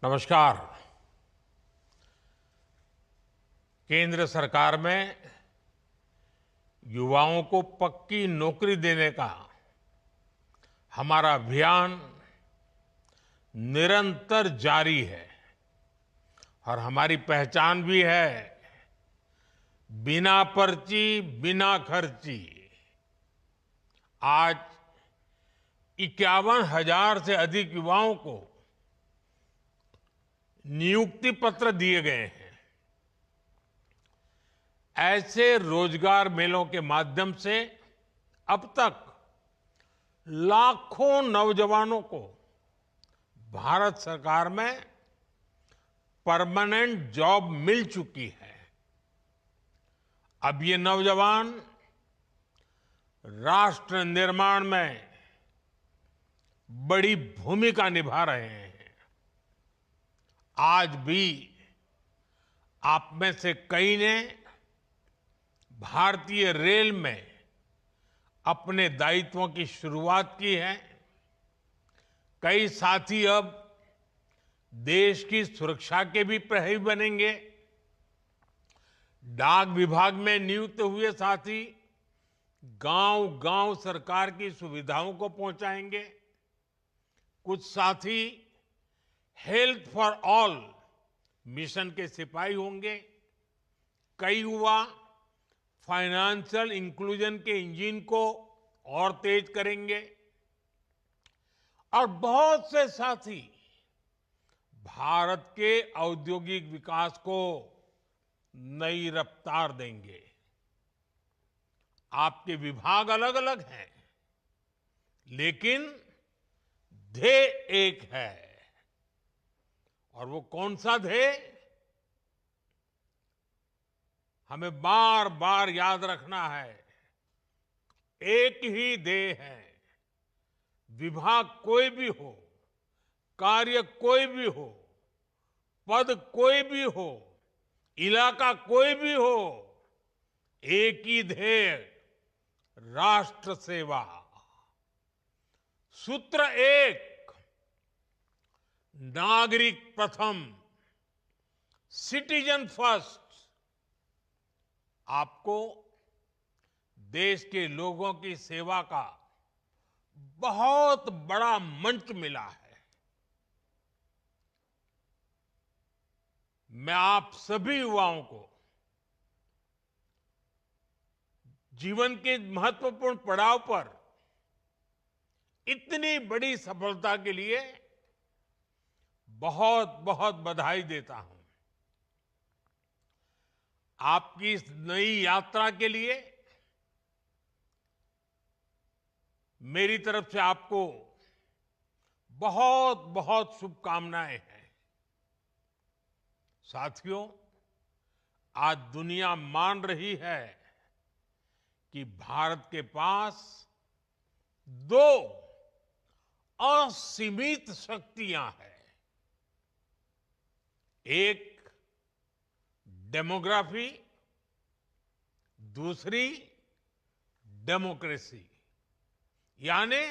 नमस्कार। केंद्र सरकार में युवाओं को पक्की नौकरी देने का हमारा अभियान निरंतर जारी है और हमारी पहचान भी है बिना पर्ची बिना खर्ची। आज 51,000 से अधिक युवाओं को नियुक्ति पत्र दिए गए हैं। ऐसे रोजगार मेलों के माध्यम से अब तक लाखों नौजवानों को भारत सरकार में परमानेंट जॉब मिल चुकी है। अब ये नौजवान राष्ट्र निर्माण में बड़ी भूमिका निभा रहे हैं। आज भी आप में से कई ने भारतीय रेल में अपने दायित्वों की शुरुआत की है। कई साथी अब देश की सुरक्षा के भी प्रहरी बनेंगे। डाक विभाग में नियुक्त हुए साथी गांव-गांव सरकार की सुविधाओं को पहुंचाएंगे। कुछ साथी हेल्थ फॉर ऑल मिशन के सिपाही होंगे। कई युवा फाइनेंशियल इंक्लूजन के इंजन को और तेज करेंगे और बहुत से साथी भारत के औद्योगिक विकास को नई रफ्तार देंगे। आपके विभाग अलग अलग हैं, लेकिन ध्येय एक है। और वो कौन सा ध्येय? हमें बार बार याद रखना है, एक ही ध्येय है। विभाग कोई भी हो, कार्य कोई भी हो, पद कोई भी हो, इलाका कोई भी हो, एक ही ध्येय, राष्ट्र सेवा। सूत्र एक, नागरिक प्रथम, सिटीजन फर्स्ट। आपको देश के लोगों की सेवा का बहुत बड़ा मंच मिला है। मैं आप सभी युवाओं को जीवन के महत्वपूर्ण पड़ाव पर इतनी बड़ी सफलता के लिए बहुत बहुत बधाई देता हूं। आपकी इस नई यात्रा के लिए मेरी तरफ से आपको बहुत बहुत शुभकामनाएं हैं। साथियों, आज दुनिया मान रही है कि भारत के पास दो असीमित शक्तियां हैं। एक डेमोग्राफी, दूसरी डेमोक्रेसी, यानी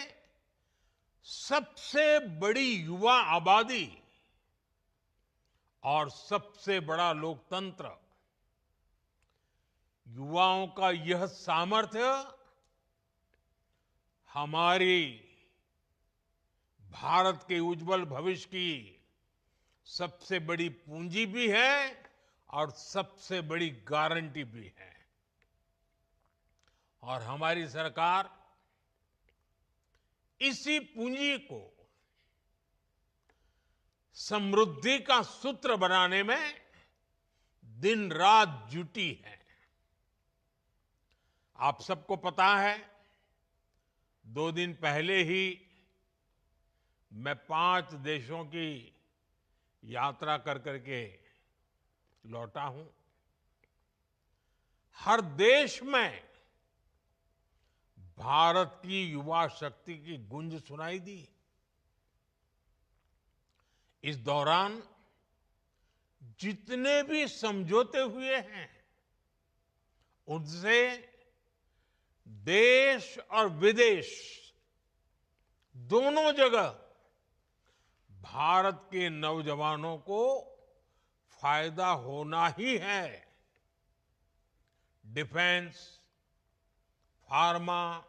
सबसे बड़ी युवा आबादी और सबसे बड़ा लोकतंत्र। युवाओं का यह सामर्थ्य हमारी भारत के उज्जवल भविष्य की सबसे बड़ी पूंजी भी है और सबसे बड़ी गारंटी भी है। और हमारी सरकार इसी पूंजी को समृद्धि का सूत्र बनाने में दिन रात जुटी है। आप सबको पता है, 2 दिन पहले ही मैं 5 देशों की यात्रा कर करके लौटा हूं। हर देश में भारत की युवा शक्ति की गूंज सुनाई दी। इस दौरान जितने भी समझौते हुए हैं, उनसे देश और विदेश दोनों जगह भारत के नौजवानों को फायदा होना ही है। Defence, pharma,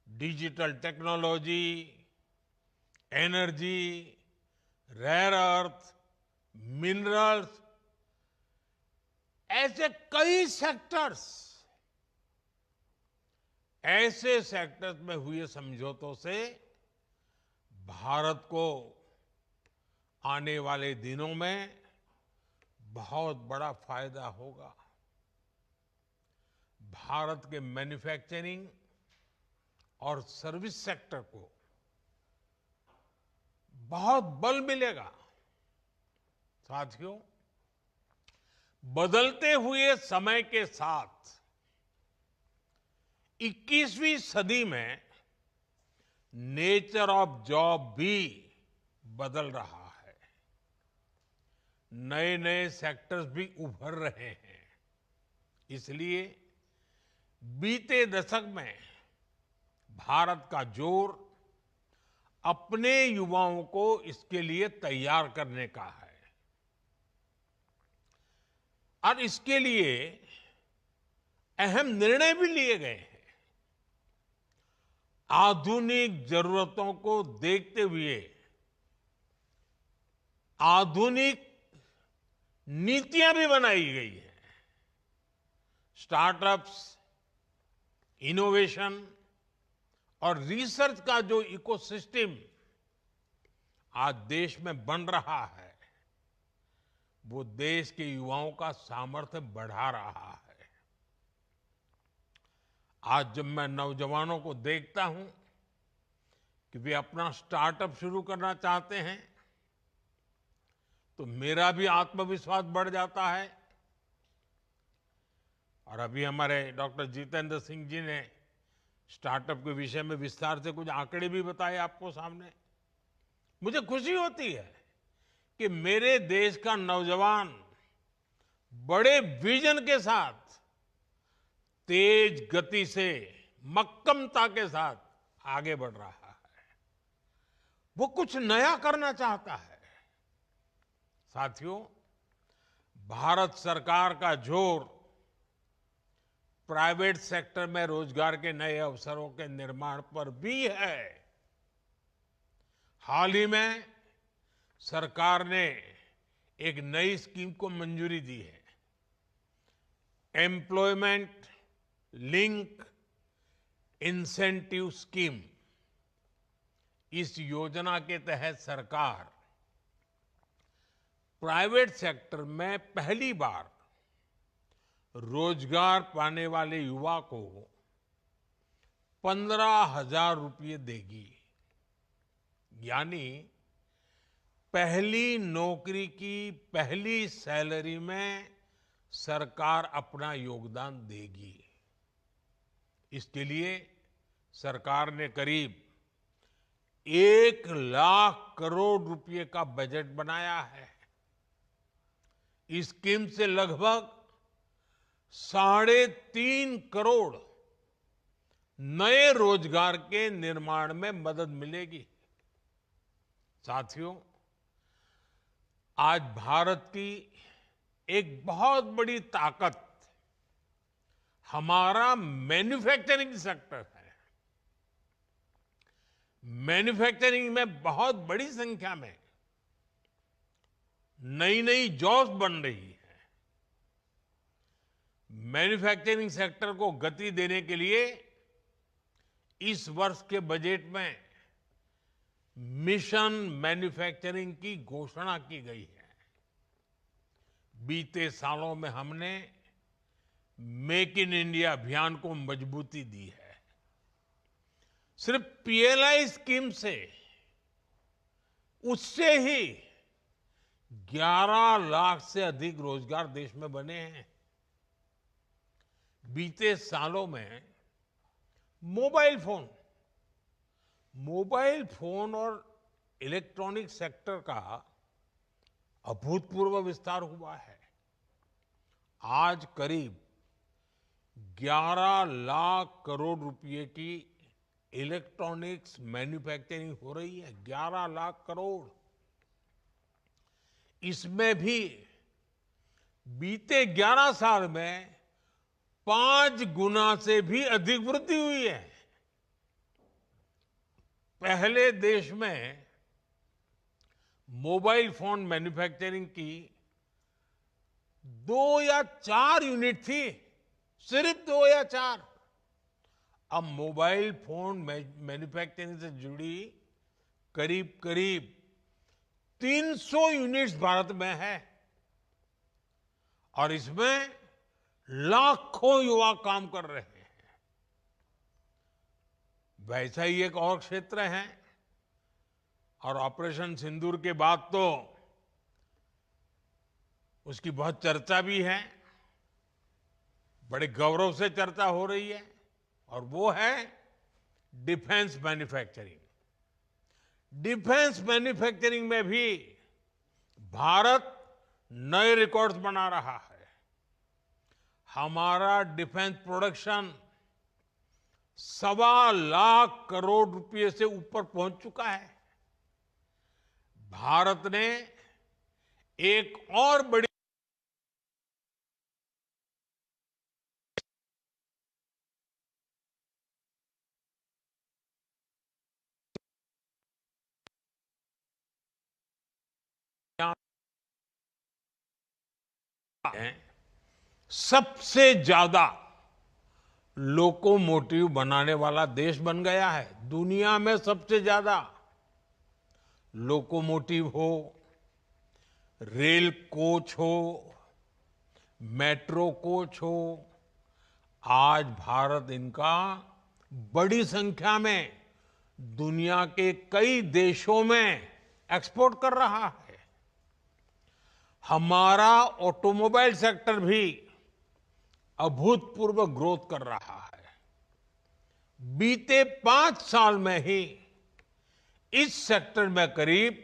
digital technology, energy, rare earth, minerals, ऐसे कई सेक्टर्स, ऐसे सेक्टर्स में हुए समझौतों से भारत को आने वाले दिनों में बहुत बड़ा फायदा होगा। भारत के मैन्युफैक्चरिंग और सर्विस सेक्टर को बहुत बल मिलेगा। साथियों, बदलते हुए समय के साथ 21वीं सदी में नेचर ऑफ जॉब भी बदल रहा है। नए नए सेक्टर्स भी उभर रहे हैं। इसलिए बीते दशक में भारत का जोर अपने युवाओं को इसके लिए तैयार करने का है और इसके लिए अहम निर्णय भी लिए गए हैं। आधुनिक जरूरतों को देखते हुए आधुनिक नीतियां भी बनाई गई हैं। स्टार्टअप्स, इनोवेशन और रिसर्च का जो इकोसिस्टम आज देश में बन रहा है, वो देश के युवाओं का सामर्थ्य बढ़ा रहा है। आज जब मैं नौजवानों को देखता हूं कि वे अपना स्टार्टअप शुरू करना चाहते हैं, तो मेरा भी आत्मविश्वास बढ़ जाता है। और अभी हमारे डॉक्टर जितेंद्र सिंह जी ने स्टार्टअप के विषय में विस्तार से कुछ आंकड़े भी बताए आपको सामने। मुझे खुशी होती है कि मेरे देश का नौजवान बड़े विजन के साथ, तेज गति से, मक्कमता के साथ आगे बढ़ रहा है। वो कुछ नया करना चाहता है। साथियों, भारत सरकार का जोर प्राइवेट सेक्टर में रोजगार के नए अवसरों के निर्माण पर भी है। हाल ही में सरकार ने एक नई स्कीम को मंजूरी दी है, एम्प्लॉयमेंट लिंक इंसेंटिव स्कीम। इस योजना के तहत सरकार प्राइवेट सेक्टर में पहली बार रोजगार पाने वाले युवा को 15,000 रुपये देगी। यानी पहली नौकरी की पहली सैलरी में सरकार अपना योगदान देगी। इसके लिए सरकार ने करीब 1,00,000 करोड़ रुपए का बजट बनाया है। इस स्कीम से लगभग 3.5 करोड़ नए रोजगार के निर्माण में मदद मिलेगी। साथियों, आज भारत की एक बहुत बड़ी ताकत हमारा मैन्युफैक्चरिंग सेक्टर है। मैन्युफैक्चरिंग में बहुत बड़ी संख्या में नई नई जॉब्स बन रही है। मैन्युफैक्चरिंग सेक्टर को गति देने के लिए इस वर्ष के बजट में मिशन मैन्युफैक्चरिंग की घोषणा की गई है। बीते सालों में हमने मेक इन इंडिया अभियान को मजबूती दी है। सिर्फ पीएलआई स्कीम से उससे ही 11 लाख से अधिक रोजगार देश में बने हैं। बीते सालों में मोबाइल फोन और इलेक्ट्रॉनिक सेक्टर का अभूतपूर्व विस्तार हुआ है। आज करीब 11 लाख करोड़ रुपए की इलेक्ट्रॉनिक्स मैन्युफैक्चरिंग हो रही है, 11 लाख करोड़। इसमें भी बीते 11 साल में 5 गुना से भी अधिक वृद्धि हुई है। पहले देश में मोबाइल फोन मैन्युफैक्चरिंग की 2 या 4 यूनिट थी, सिर्फ 2 या 4। अब मोबाइल फोन मैन्युफैक्चरिंग से जुड़ी करीब करीब 300 यूनिट्स भारत में है और इसमें लाखों युवा काम कर रहे हैं। वैसा ही एक और क्षेत्र है और ऑपरेशन सिंदूर के बाद तो उसकी बहुत चर्चा भी है, बड़े गौरव से चर्चा हो रही है, और वो है डिफेंस मैन्युफैक्चरिंग। डिफेंस मैन्युफैक्चरिंग में भी भारत नए रिकॉर्ड्स बना रहा है। हमारा डिफेंस प्रोडक्शन 1.25 लाख करोड़ रुपए से ऊपर पहुंच चुका है। भारत ने एक और बड़ी सबसे ज्यादा लोकोमोटिव बनाने वाला देश बन गया है। दुनिया में सबसे ज्यादा लोकोमोटिव हो, रेल कोच हो, मेट्रो कोच हो, आज भारत इनका बड़ी संख्या में दुनिया के कई देशों में एक्सपोर्ट कर रहा है। हमारा ऑटोमोबाइल सेक्टर भी अभूतपूर्व ग्रोथ कर रहा है। बीते 5 साल में ही इस सेक्टर में करीब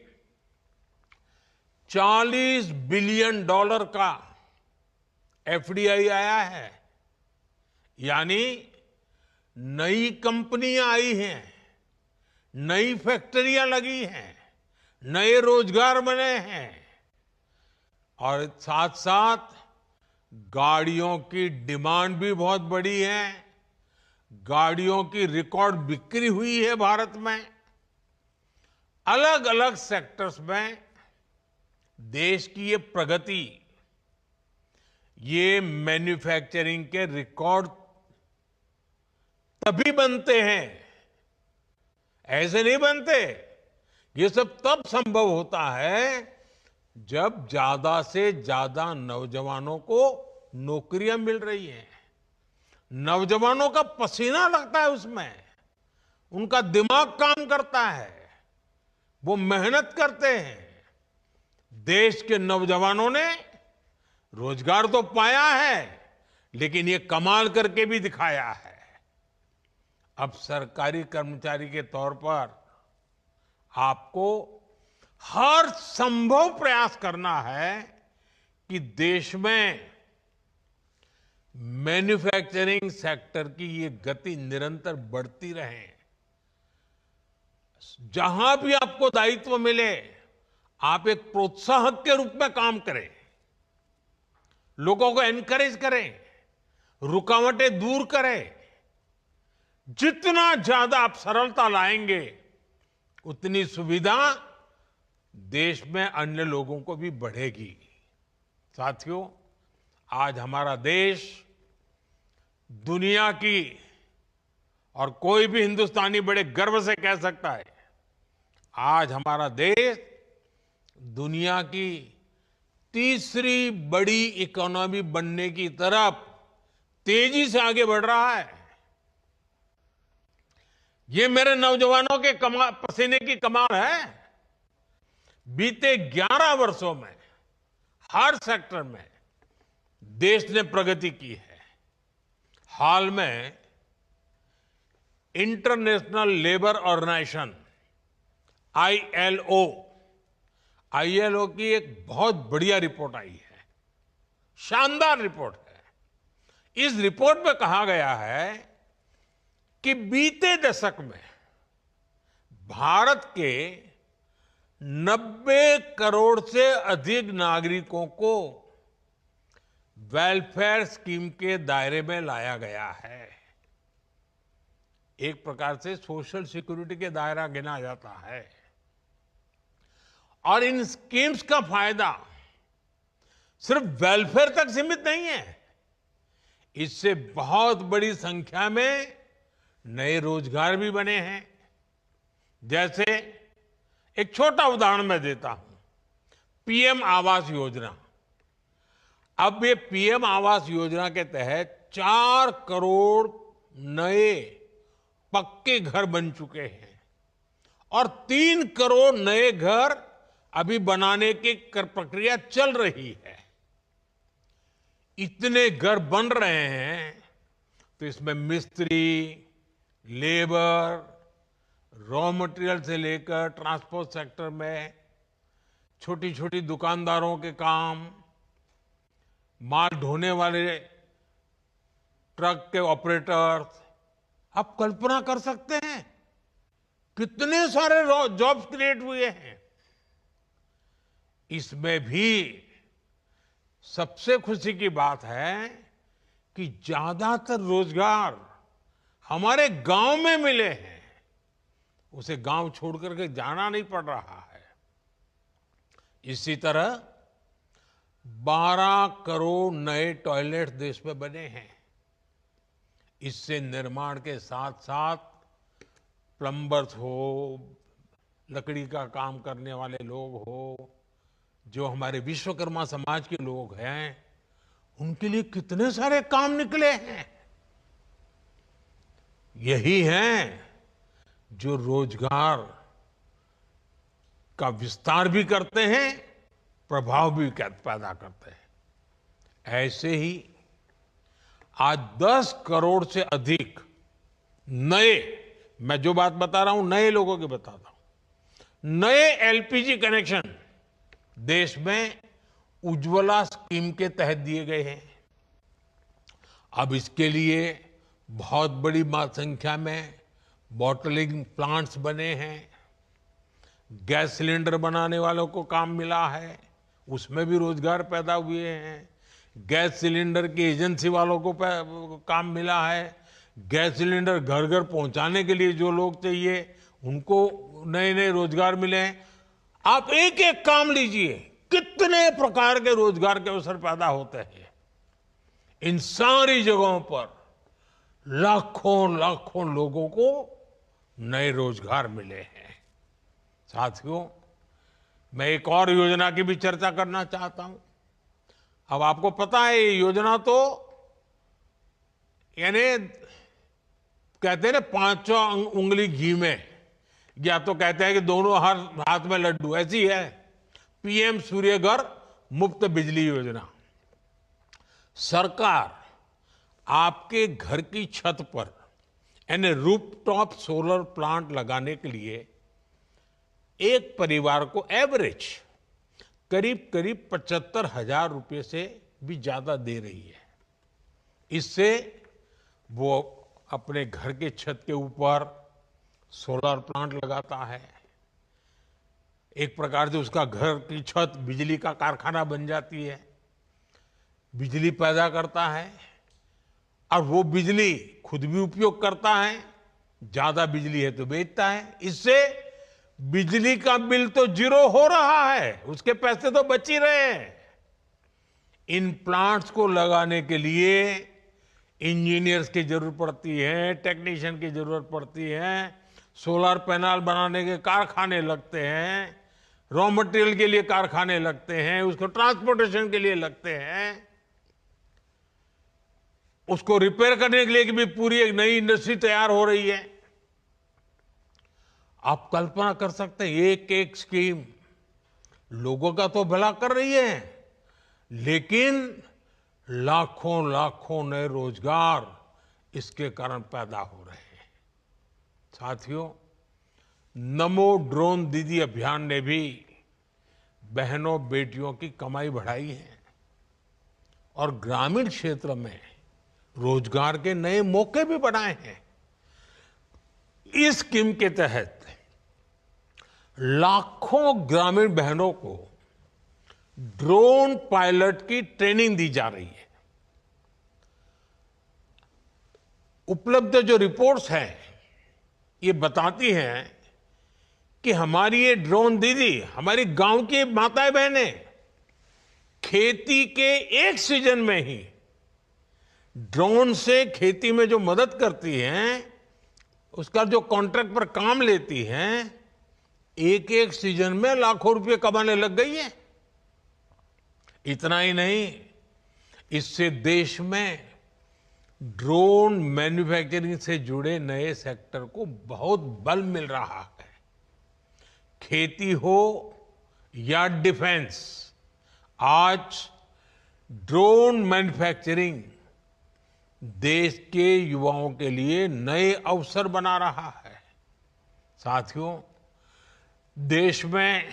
$40 बिलियन का एफडीआई आया है, यानी नई कंपनियां आई हैं, नई फैक्ट्रियां लगी हैं, नए रोजगार बने हैं और साथ साथ गाड़ियों की डिमांड भी बहुत बढ़ी है। गाड़ियों की रिकॉर्ड बिक्री हुई है भारत में। अलग अलग सेक्टर्स में देश की ये प्रगति, ये मैन्युफैक्चरिंग के रिकॉर्ड तभी बनते हैं, ऐसे नहीं बनते। ये सब तब संभव होता है जब ज्यादा से ज्यादा नौजवानों को नौकरियां मिल रही हैं, नौजवानों का पसीना लगता है उसमें, उनका दिमाग काम करता है, वो मेहनत करते हैं। देश के नौजवानों ने रोजगार तो पाया है, लेकिन ये कमाल करके भी दिखाया है। अब सरकारी कर्मचारी के तौर पर आपको हर संभव प्रयास करना है कि देश में मैन्युफैक्चरिंग सेक्टर की ये गति निरंतर बढ़ती रहे। जहां भी आपको दायित्व मिले, आप एक प्रोत्साहक के रूप में काम करें, लोगों को एनकरेज करें, रुकावटें दूर करें। जितना ज्यादा आप सरलता लाएंगे, उतनी सुविधा देश में अन्य लोगों को भी बढ़ेगी। साथियों, आज हमारा देश दुनिया की, और कोई भी हिंदुस्तानी बड़े गर्व से कह सकता है, आज हमारा देश दुनिया की तीसरी बड़ी इकोनॉमी बनने की तरफ तेजी से आगे बढ़ रहा है। ये मेरे नौजवानों के पसीने की कमाल है। बीते 11 वर्षों में हर सेक्टर में देश ने प्रगति की है। हाल में इंटरनेशनल लेबर ऑर्गेनाइजेशन आईएलओ की एक बहुत बढ़िया रिपोर्ट आई है, शानदार रिपोर्ट है। इस रिपोर्ट में कहा गया है कि बीते दशक में भारत के 90 करोड़ से अधिक नागरिकों को वेलफेयर स्कीम के दायरे में लाया गया है। एक प्रकार से सोशल सिक्योरिटी के दायरा गिना जाता है। और इन स्कीम्स का फायदा सिर्फ वेलफेयर तक सीमित नहीं है। इससे बहुत बड़ी संख्या में नए रोजगार भी बने हैं। जैसे एक छोटा उदाहरण मैं देता हूं, पीएम आवास योजना। अब ये पीएम आवास योजना के तहत 4 करोड़ नए पक्के घर बन चुके हैं और 3 करोड़ नए घर अभी बनाने की प्रक्रिया चल रही है। इतने घर बन रहे हैं तो इसमें मिस्त्री, लेबर, रॉ मटेरियल से लेकर ट्रांसपोर्ट सेक्टर में छोटी छोटी दुकानदारों के काम, माल ढोने वाले ट्रक के ऑपरेटर्स, आप कल्पना कर सकते हैं कितने सारे जॉब्स क्रिएट हुए हैं। इसमें भी सबसे खुशी की बात है कि ज्यादातर रोजगार हमारे गांव में मिले हैं। उसे गांव छोड़ करके जाना नहीं पड़ रहा है। इसी तरह 12 करोड़ नए टॉयलेट देश में बने हैं। इससे निर्माण के साथ साथ प्लम्बर्स हो, लकड़ी का काम करने वाले लोग हो, जो हमारे विश्वकर्मा समाज के लोग हैं, उनके लिए कितने सारे काम निकले हैं। यही हैं जो रोजगार का विस्तार भी करते हैं, प्रभाव भी पैदा करते हैं। ऐसे ही आज 10 करोड़ से अधिक नए, मैं जो बात बता रहा हूं नए लोगों की बताता हूं, नए एलपीजी कनेक्शन देश में उज्ज्वला स्कीम के तहत दिए गए हैं। अब इसके लिए बहुत बड़ी संख्या में बॉटलिंग प्लांट्स बने हैं। गैस सिलेंडर बनाने वालों को काम मिला है, उसमें भी रोजगार पैदा हुए हैं। गैस सिलेंडर की एजेंसी वालों को काम मिला है। गैस सिलेंडर घर घर पहुंचाने के लिए जो लोग चाहिए उनको नए नए रोजगार मिले हैं। आप एक एक काम लीजिए, कितने प्रकार के रोजगार के अवसर पैदा होते हैं। इन सारी जगहों पर लाखों लाखों लोगों को नए रोजगार मिले हैं। साथियों, मैं एक और योजना की भी चर्चा करना चाहता हूं। अब आपको पता है ये योजना तो यानी कहते हैं ना 5 उंगली घी में, या तो कहते हैं कि दोनों हाथ में लड्डू, ऐसी है पीएम सूर्य घर मुफ्त बिजली योजना। सरकार आपके घर की छत पर यानी रूफटॉप सोलर प्लांट लगाने के लिए एक परिवार को एवरेज करीब करीब 75,000 रुपये से भी ज्यादा दे रही है। इससे वो अपने घर के छत के ऊपर सोलर प्लांट लगाता है। एक प्रकार से उसका घर की छत बिजली का कारखाना बन जाती है, बिजली पैदा करता है और वो बिजली खुद भी उपयोग करता है। ज्यादा बिजली है तो बेचता है। इससे बिजली का बिल तो जीरो हो रहा है, उसके पैसे तो बच ही रहे हैं। इन प्लांट्स को लगाने के लिए इंजीनियर्स की जरूरत पड़ती है, टेक्नीशियन की जरूरत पड़ती है, सोलर पैनल बनाने के कारखाने लगते हैं, रॉ मटेरियल के लिए कारखाने लगते हैं, उसको ट्रांसपोर्टेशन के लिए लगते हैं, उसको रिपेयर करने के लिए भी पूरी एक नई इंडस्ट्री तैयार हो रही है। आप कल्पना कर सकते हैं, एक एक स्कीम लोगों का तो भला कर रही है, लेकिन लाखों लाखों नए रोजगार इसके कारण पैदा हो रहे हैं। साथियों, नमो ड्रोन दीदी अभियान ने भी बहनों बेटियों की कमाई बढ़ाई है और ग्रामीण क्षेत्र में रोजगार के नए मौके भी बनाए हैं। इस स्कीम के तहत लाखों ग्रामीण बहनों को ड्रोन पायलट की ट्रेनिंग दी जा रही है। उपलब्ध जो रिपोर्ट्स हैं ये बताती हैं कि हमारी ये ड्रोन दीदी, हमारी गांव की माताएं बहनें खेती के एक सीजन में ही ड्रोन से खेती में जो मदद करती हैं, उसका जो कॉन्ट्रैक्ट पर काम लेती हैं, एक एक सीजन में लाखों रुपए कमाने लग गई है। इतना ही नहीं, इससे देश में ड्रोन मैन्युफैक्चरिंग से जुड़े नए सेक्टर को बहुत बल मिल रहा है। खेती हो या डिफेंस, आज ड्रोन मैन्युफैक्चरिंग देश के युवाओं के लिए नए अवसर बना रहा है। साथियों, देश में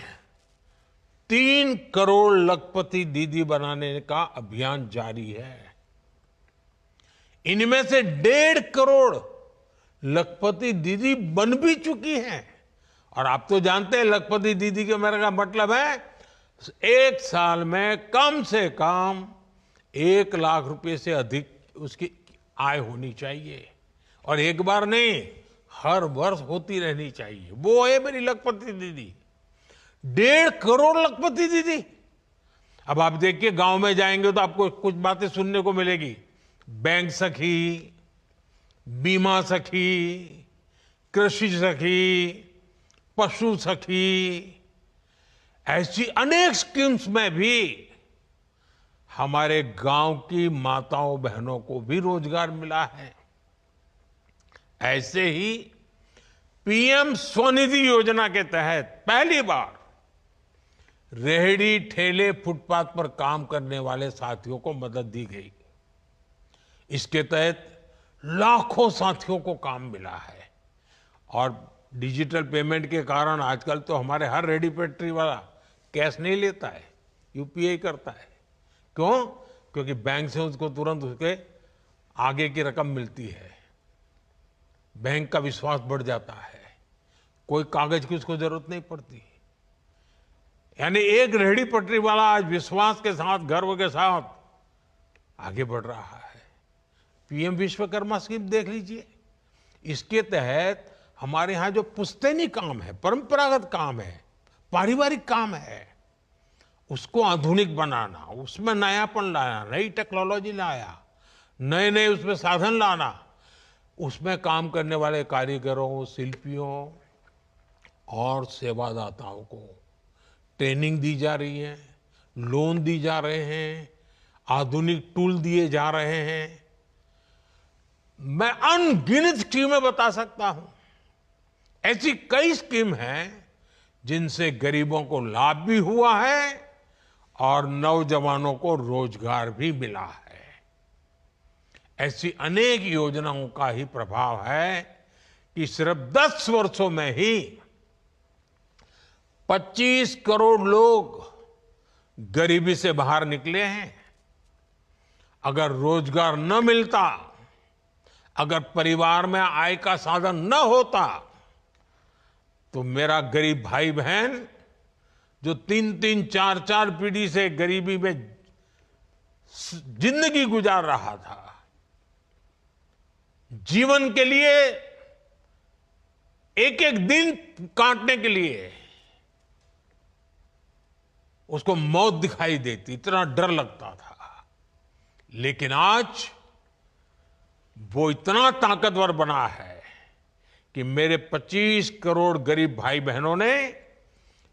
3 करोड़ लखपति दीदी बनाने का अभियान जारी है। इनमें से 1.5 करोड़ लखपति दीदी बन भी चुकी हैं। और आप तो जानते हैं लखपति दीदी के मेरे का मतलब है एक साल में कम से कम 1 लाख रुपए से अधिक उसकी आय होनी चाहिए, और एक बार नहीं, हर वर्ष होती रहनी चाहिए। वो है मेरी लखपति दीदी, 1.5 करोड़ लखपति दीदी। अब आप देखिए, गांव में जाएंगे तो आपको कुछ बातें सुनने को मिलेगी। बैंक सखी, बीमा सखी, कृषि सखी, पशु सखी, ऐसी अनेक स्कीम्स में भी हमारे गांव की माताओं बहनों को भी रोजगार मिला है। ऐसे ही पीएम स्वनिधि योजना के तहत पहली बार रेहड़ी ठेले फुटपाथ पर काम करने वाले साथियों को मदद दी गई। इसके तहत लाखों साथियों को काम मिला है। और डिजिटल पेमेंट के कारण आजकल तो हमारे हर रेहड़ी पटरी वाला कैश नहीं लेता है, यूपीआई करता है। क्यों? क्योंकि बैंक से उसको तुरंत उसके आगे की रकम मिलती है, बैंक का विश्वास बढ़ जाता है, कोई कागज की उसको जरूरत नहीं पड़ती। यानी एक रेहड़ी पटरी वाला आज विश्वास के साथ, गर्व के साथ आगे बढ़ रहा है। पीएम विश्वकर्मा स्कीम देख लीजिए, इसके तहत हमारे यहां जो पुश्तैनी काम है, परंपरागत काम है, पारिवारिक काम है, उसको आधुनिक बनाना, उसमें नयापन लाना, नई टेक्नोलॉजी लाया, नए नए उसमें साधन लाना, उसमें काम करने वाले कारीगरों, शिल्पियों और सेवादाताओं को ट्रेनिंग दी जा रही है, लोन दी जा रहे हैं, आधुनिक टूल दिए जा रहे हैं। मैं अनगिनत स्कीमें बता सकता हूं। ऐसी कई स्कीम हैं जिनसे गरीबों को लाभ भी हुआ है और नौजवानों को रोजगार भी मिला है। ऐसी अनेक योजनाओं का ही प्रभाव है कि सिर्फ 10 वर्षों में ही 25 करोड़ लोग गरीबी से बाहर निकले हैं। अगर रोजगार न मिलता, अगर परिवार में आय का साधन न होता, तो मेरा गरीब भाई बहन जो 3-3, 4-4 पीढ़ी से गरीबी में जिंदगी गुजार रहा था, जीवन के लिए एक एक दिन काटने के लिए उसको मौत दिखाई देती, इतना डर लगता था। लेकिन आज वो इतना ताकतवर बना है कि मेरे 25 करोड़ गरीब भाई बहनों ने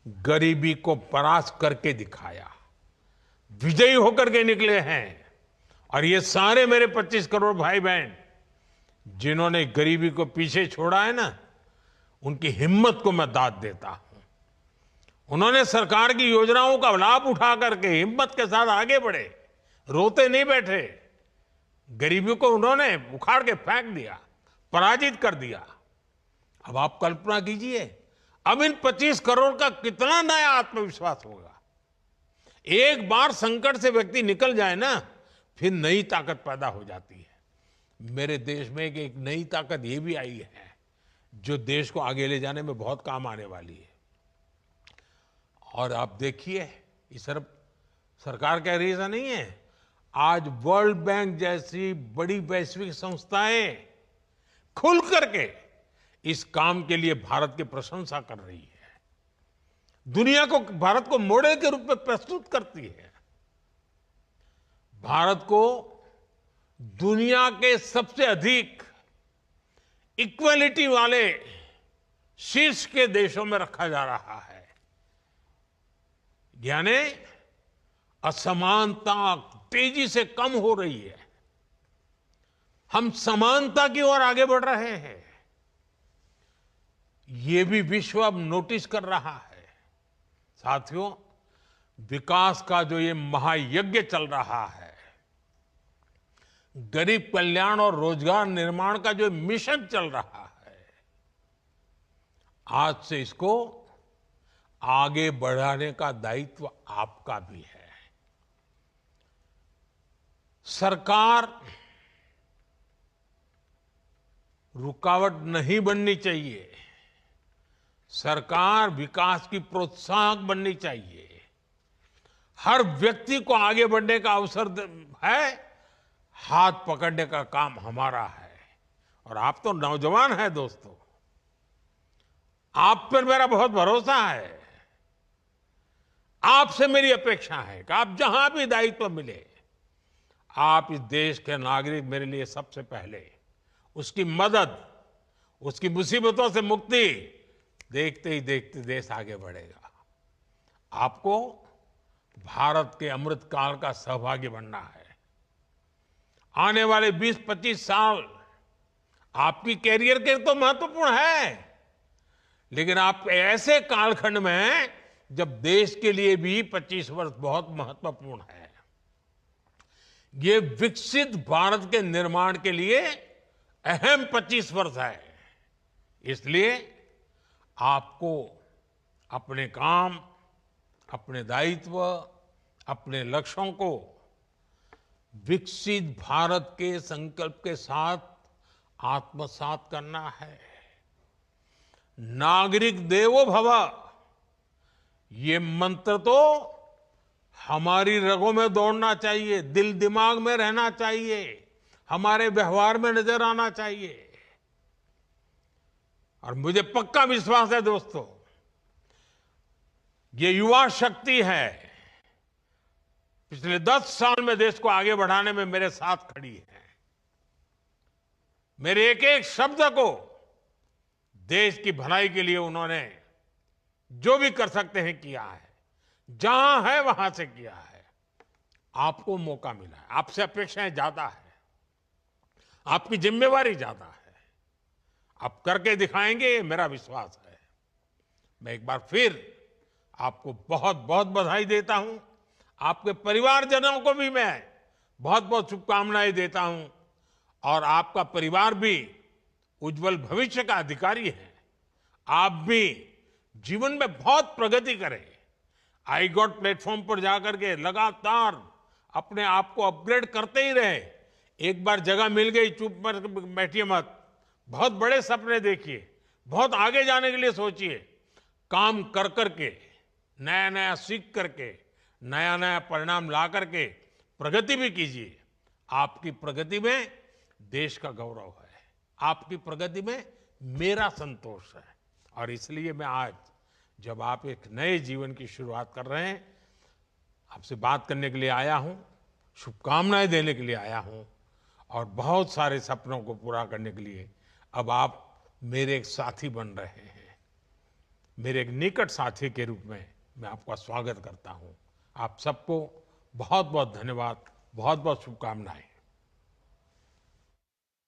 गरीबी को परास्त करके दिखाया, विजयी होकर के निकले हैं। और ये सारे मेरे 25 करोड़ भाई बहन जिन्होंने गरीबी को पीछे छोड़ा है ना, उनकी हिम्मत को मैं दाद देता हूं। उन्होंने सरकार की योजनाओं का लाभ उठा करके हिम्मत के साथ आगे बढ़े, रोते नहीं बैठे। गरीबी को उन्होंने उखाड़ के फेंक दिया, पराजित कर दिया। अब आप कल्पना कीजिए, अब इन 25 करोड़ का कितना नया आत्मविश्वास होगा। एक बार संकट से व्यक्ति निकल जाए ना, फिर नई ताकत पैदा हो जाती है। मेरे देश में एक नई ताकत ये भी आई है, जो देश को आगे ले जाने में बहुत काम आने वाली है। और आप देखिए, ये सिर्फ सरकार कह रही है ऐसा नहीं है, आज वर्ल्ड बैंक जैसी बड़ी वैश्विक संस्थाएं खुल करके इस काम के लिए भारत की प्रशंसा कर रही है, दुनिया को, भारत को मॉडल के रूप में प्रस्तुत करती है। भारत को दुनिया के सबसे अधिक इक्वलिटी वाले शीर्ष के देशों में रखा जा रहा है। यानी असमानता तेजी से कम हो रही है, हम समानता की ओर आगे बढ़ रहे हैं। ये भी विश्व अब नोटिस कर रहा है। साथियों, विकास का जो ये महायज्ञ चल रहा है, गरीब कल्याण और रोजगार निर्माण का जो मिशन चल रहा है, आज से इसको आगे बढ़ाने का दायित्व आपका भी है। सरकार रुकावट नहीं बननी चाहिए, सरकार विकास की प्रोत्साहक बननी चाहिए। हर व्यक्ति को आगे बढ़ने का अवसर है, हाथ पकड़ने का काम हमारा है। और आप तो नौजवान हैं दोस्तों, आप पर मेरा बहुत भरोसा है। आपसे मेरी अपेक्षा है कि आप जहां भी दायित्व मिले, आप इस देश के नागरिक मेरे लिए सबसे पहले उसकी मदद, उसकी मुसीबतों से मुक्ति, देखते ही देखते देश आगे बढ़ेगा। आपको भारत के अमृत काल का सहभागी बनना है। आने वाले 20-25 साल आपकी कैरियर के तो महत्वपूर्ण है, लेकिन आप ऐसे कालखंड में हैं जब देश के लिए भी 25 वर्ष बहुत महत्वपूर्ण है। ये विकसित भारत के निर्माण के लिए अहम 25 वर्ष है। इसलिए आपको अपने काम, अपने दायित्व, अपने लक्ष्यों को विकसित भारत के संकल्प के साथ आत्मसात करना है। नागरिक देवो भव, ये मंत्र तो हमारी रगों में दौड़ना चाहिए, दिल दिमाग में रहना चाहिए, हमारे व्यवहार में नजर आना चाहिए। और मुझे पक्का विश्वास है दोस्तों, ये युवा शक्ति है, पिछले 10 साल में देश को आगे बढ़ाने में मेरे साथ खड़ी है। मेरे एक एक शब्द को देश की भलाई के लिए उन्होंने जो भी कर सकते हैं किया है, जहां है वहां से किया है। आपको मौका मिला है, आपसे अपेक्षाएं ज्यादा है, आपकी जिम्मेवारी ज्यादा है, आप करके दिखाएंगे, मेरा विश्वास है। मैं एक बार फिर आपको बहुत बहुत बधाई देता हूं। आपके परिवारजनों को भी मैं बहुत बहुत शुभकामनाएं देता हूं। और आपका परिवार भी उज्जवल भविष्य का अधिकारी है। आप भी जीवन में बहुत प्रगति करें। आई गॉट प्लेटफॉर्म पर जाकर के लगातार अपने आप को अपग्रेड करते ही रहे। एक बार जगह मिल गई, चुप पर बैठिए मत, बहुत बड़े सपने देखिए, बहुत आगे जाने के लिए सोचिए। काम कर करके, नया नया सीख करके, नया नया परिणाम ला करके प्रगति भी कीजिए। आपकी प्रगति में देश का गौरव है, आपकी प्रगति में मेरा संतोष है। और इसलिए मैं आज, जब आप एक नए जीवन की शुरुआत कर रहे हैं, आपसे बात करने के लिए आया हूं, शुभकामनाएं देने के लिए आया हूं, और बहुत सारे सपनों को पूरा करने के लिए अब आप मेरे एक साथी बन रहे हैं। मेरे एक निकट साथी के रूप में मैं आपका स्वागत करता हूं। आप सबको बहुत बहुत धन्यवाद, बहुत बहुत शुभकामनाएं।